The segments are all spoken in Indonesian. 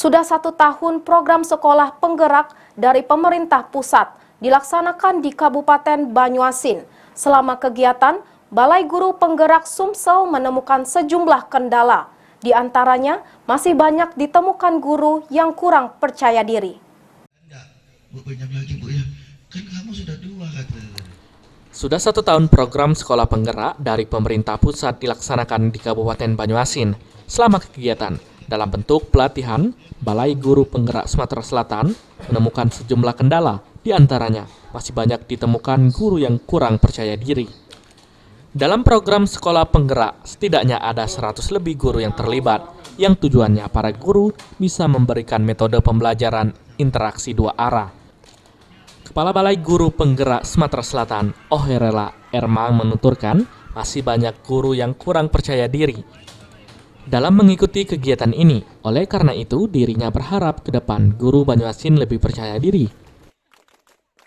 Sudah 1 tahun program sekolah penggerak dari pemerintah pusat dilaksanakan di Kabupaten Banyuasin. Selama kegiatan, Balai Guru Penggerak Sumsel menemukan sejumlah kendala. Di antaranya, masih banyak ditemukan guru yang kurang percaya diri. Sudah 1 tahun program sekolah penggerak dari pemerintah pusat dilaksanakan di Kabupaten Banyuasin. Selama kegiatan, dalam bentuk pelatihan, Balai Guru Penggerak Sumatera Selatan menemukan sejumlah kendala. Di antaranya, masih banyak ditemukan guru yang kurang percaya diri. Dalam program sekolah penggerak, setidaknya ada 100 lebih guru yang terlibat, yang tujuannya para guru bisa memberikan metode pembelajaran interaksi 2 arah. Kepala Balai Guru Penggerak Sumatera Selatan, Oherela Ermang menuturkan, masih banyak guru yang kurang percaya diri dalam mengikuti kegiatan ini. Oleh karena itu, dirinya berharap ke depan guru Banyuasin lebih percaya diri.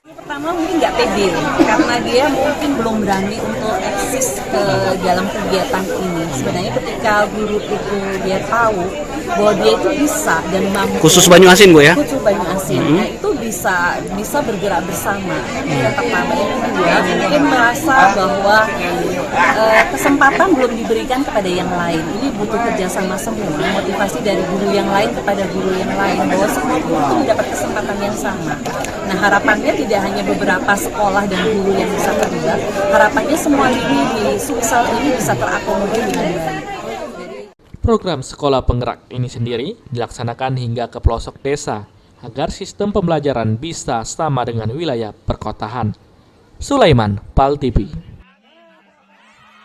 Pertama mungkin nggak pede, karena dia mungkin belum berani untuk eksis ke dalam kegiatan ini. Sebenarnya ketika guru itu dia tahu bahwa dia itu bisa dan mampu. Khusus Banyuasin, Bu ya? Khusus Banyuasin, nah, itu bisa bergerak bersama. Yang pertama, yang kedua mungkin merasa bahwa kesempatan belum diberikan kepada yang lain. Ini butuh kerjasama semua, motivasi dari guru yang lain kepada guru yang lain, bahwa semua guru itu mendapat kesempatan yang sama. Nah, harapannya tidak hanya beberapa sekolah dan guru yang bisa terlibat, harapannya semua ini di Sumsel ini bisa terakomodir dengan baik. Program sekolah penggerak ini sendiri dilaksanakan hingga ke pelosok desa agar sistem pembelajaran bisa sama dengan wilayah perkotaan. Sulaiman, PAL TV.